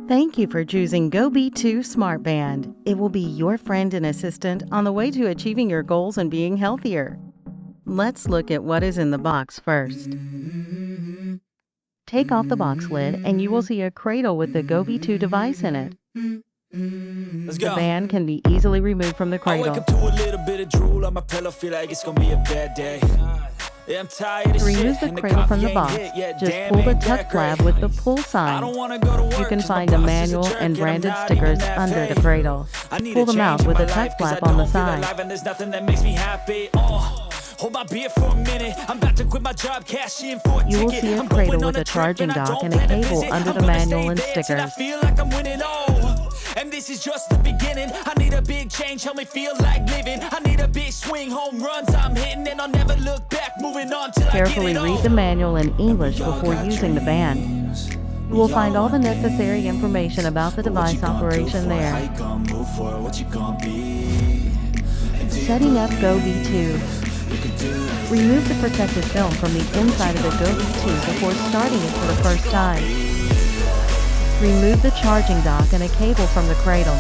Thank you for choosing GoBe2 Smart Band. It will be your friend and assistant on the way to achieving your goals and being healthier. Let's look at what is in the box first. Take off the box lid and you will see a cradle with the GoBe2 device in it. Let's The go. band can be easily removed from the I wake cradle. up to a little bit of drool on my pillow, feel like it's gonna be a bad day. Yeah, I'm tired of To shit, remove the and the cradle from coffee the ain't box, hit yet. just Damn, pull the ain't tuck that flap great. with the pull I sign. don't wanna go to work. You can 'Cause my find the boss is a manual jerk and I'm branded not stickers even that under paid. the cradle. I need Pull a them out change in with my the tuck life 'cause I flap on the don't feel side. alive and there's nothing that makes me happy. Hold my beer for a minute. I'm about to quit my job, cash in for a You will ticket. see a I'm cradle going on with a a trip charging and I dock don't and a plan to cable visit. under I'm the gonna manual stay and there till I stickers. feel like I'm winning all. And this is just the beginning. I need a big change, help me feel like living. I need a big swing, home runs I'm hitting, and I'll never look back. Moving on till Carefully I get it all. read the manual in English before using the band. You will find all the necessary information about the device operation there. Setting up GoBe2. Remove the protective film from the inside of the GoBe2 before starting it for the first time. Remove the charging dock and a cable from the cradle.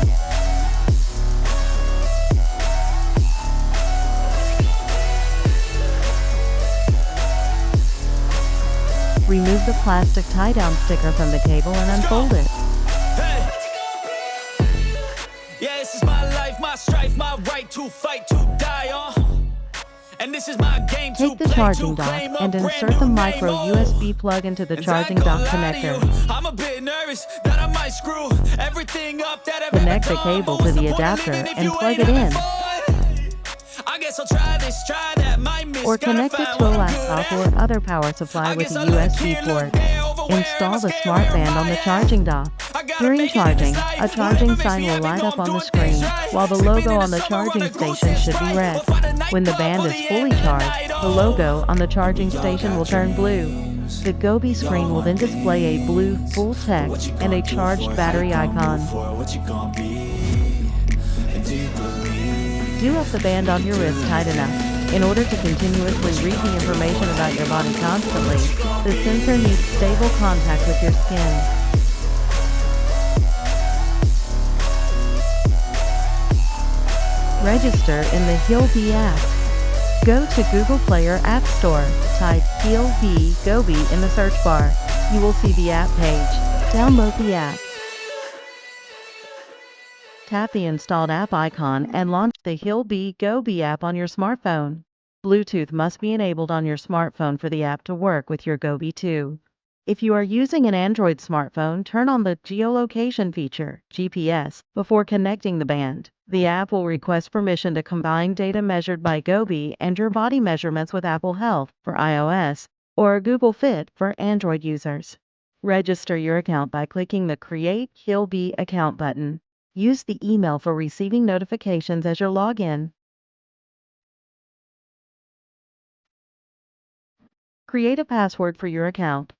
Remove the plastic tie-down sticker from the cable and unfold it. Hey. Yeah, this is my life, my strife, my right to fight, to die on. And this is my game to Take the play, charging to dock claim a and brand insert new the name. micro USB plug into the And I charging ain't dock gonna lie to connector. you, I'm a bit nervous that I might screw everything up that I've Connect ever the done. cable But to what's the point of adapter living if and you plug ain't it having in. fun? I guess I'll try this, try that, might miss. Or Gotta connect it find to a what I'm good laptop at. or other power supply I with guess a I look USB here, look port. there, over where Install am I the scared, smart where band am on I the at? charging dock. I gotta During make it in this charging, life. a charging Whatever makes sign me will happy, light know up I'm on the doing things screen, right. while the Sipping logo in on the summer on charging a goose station and should be Sprite. red. We'll find a When the nightclub band for is the fully end of the charged, night. the logo on the charging station will turn blue. The GoBe screen will then display a blue full text and a charged battery icon. Do have the band on your wrist tight enough. In order to continuously read the information about your body constantly, the sensor needs stable contact with your skin. Register in the HEALBE app. Go to Google Play or App Store, type HEALBE GoBe in the search bar. You will see the app page. Download the app. Tap the installed app icon and launch the HEALBE GoBe app on your smartphone. Bluetooth must be enabled on your smartphone for the app to work with your GoBe2. If you are using an Android smartphone, turn on the geolocation feature, GPS, before connecting the band. The app will request permission to combine data measured by GoBe and your body measurements with Apple Health for iOS or Google Fit for Android users. Register your account by clicking the Create HEALBE Account button. Use the email for receiving notifications as your login. Create a password for your account.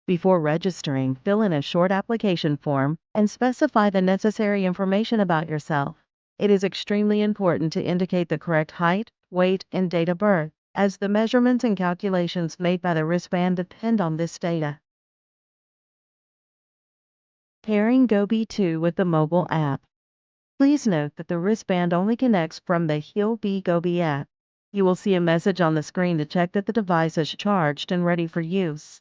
Before registering, fill in a short application form and specify the necessary information about yourself. It is extremely important to indicate the correct height, weight, and date of birth, as the measurements and calculations made by the wristband depend on this data. Pairing GoBe2 with the mobile app. Please note that the wristband only connects from the HEALBE GoBe app. You will see a message on the screen to check that the device is charged and ready for use.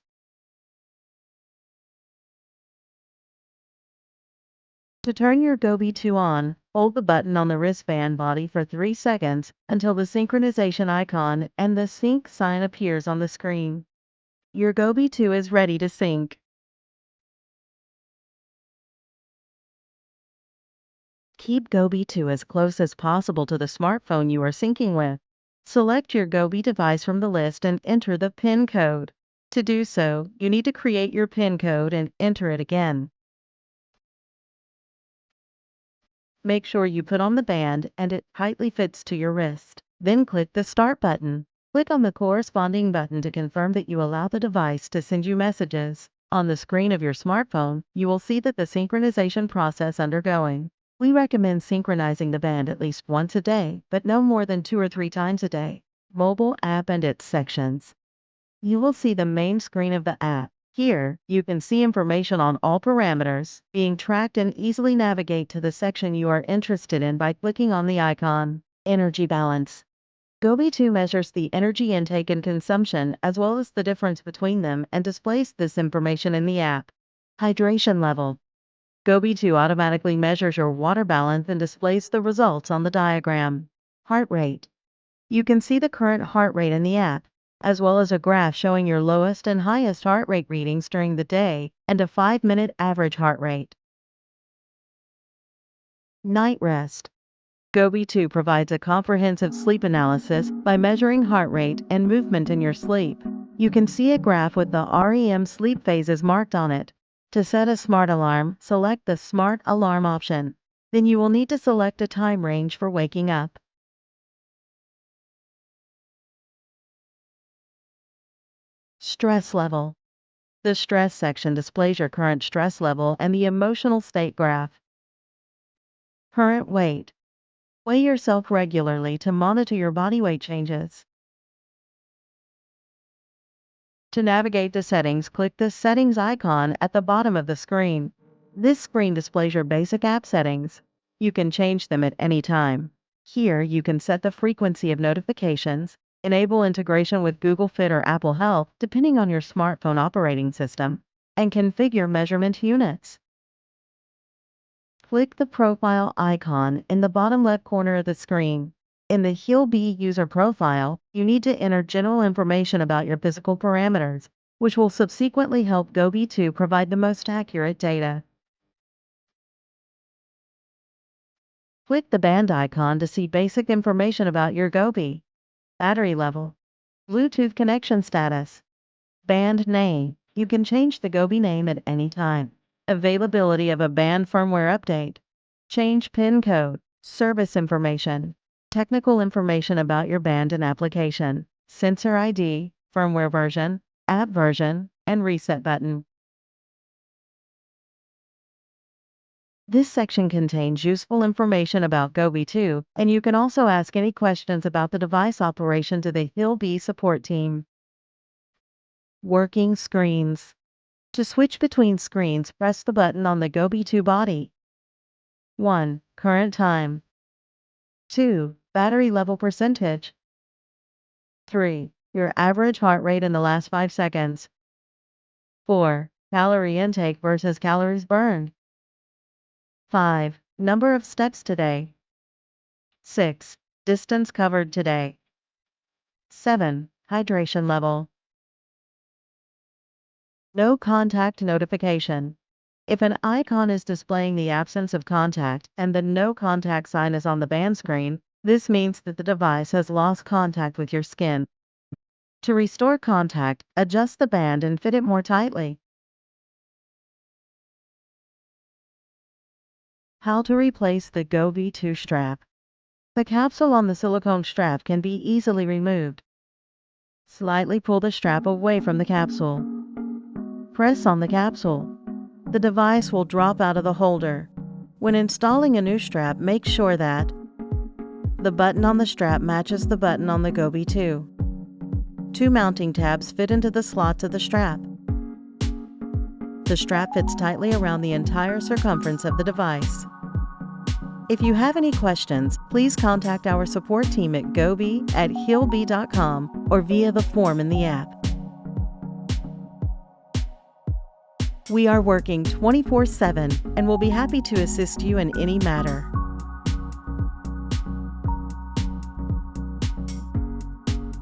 To turn your GoBe2 on, hold the button on the wristband body for 3 seconds until the synchronization icon and the sync sign appears on the screen. Your GoBe2 is ready to sync. Keep GoBe2 as close as possible to the smartphone you are syncing with. Select your GoBe device from the list and enter the PIN code. To do so, you need to create your PIN code and enter it again. Make sure you put on the band and it tightly fits to your wrist. Then click the Start button. Click on the corresponding button to confirm that you allow the device to send you messages. On the screen of your smartphone, you will see that the synchronization process undergoing. We recommend synchronizing the band at least once a day, but no more than 2 or 3 times a day. Mobile app and its sections. You will see the main screen of the app. Here, you can see information on all parameters being tracked and easily navigate to the section you are interested in by clicking on the icon. Energy balance. GoBe2 measures the energy intake and consumption as well as the difference between them and displays this information in the app. Hydration level. GoBe2 automatically measures your water balance and displays the results on the diagram. Heart rate. You can see the current heart rate in the app, as well as a graph showing your lowest and highest heart rate readings during the day and a 5-minute average heart rate. Night rest. GoBe2 provides a comprehensive sleep analysis by measuring heart rate and movement in your sleep. You can see a graph with the REM sleep phases marked on it. To set a smart alarm, select the Smart Alarm option. Then you will need to select a time range for waking up. Stress level. The stress section displays your current stress level and the emotional state graph. Current weight. Weigh yourself regularly to monitor your body weight changes. To navigate to settings, click the settings icon at the bottom of the screen. This screen displays your basic app settings. You can change them at any time. Here, you can set the frequency of notifications, enable integration with Google Fit or Apple Health depending on your smartphone operating system, and configure measurement units. Click the profile icon in the bottom left corner of the screen. In the HEALBE user profile, you need to enter general information about your physical parameters, which will subsequently help GoBe2 provide the most accurate data. Click the band icon to see basic information about your GoBe. Battery level. Bluetooth connection status. Band name. You can change the GoBe name at any time. Availability of a band firmware update. Change PIN code. Service information. Technical information about your band and application. Sensor ID, firmware version, app version, and reset button. This section contains useful information about GoBe2, and you can also ask any questions about the device operation to the HEALBE support team. Working screens. To switch between screens, press the button on the GoBe2 body. 1. Current time. 2. Battery level percentage. 3. Your average heart rate in the last 5 seconds. 4. Calorie intake versus calories burned. 5. Number of steps today. 6. Distance covered today. 7. Hydration level. No contact notification. If an icon is displaying the absence of contact and the no contact sign is on the band screen, this means that the device has lost contact with your skin. To restore contact, adjust the band and fit it more tightly. How to replace the GoBe2 strap. The capsule on the silicone strap can be easily removed. Slightly pull the strap away from the capsule. Press on the capsule. The device will drop out of the holder. When installing a new strap, make sure that the button on the strap matches the button on the GoBe2. 2 mounting tabs fit into the slots of the strap. The strap fits tightly around the entire circumference of the device. If you have any questions, please contact our support team at gobe@healbe.com or via the form in the app. We are working 24/7 and will be happy to assist you in any matter.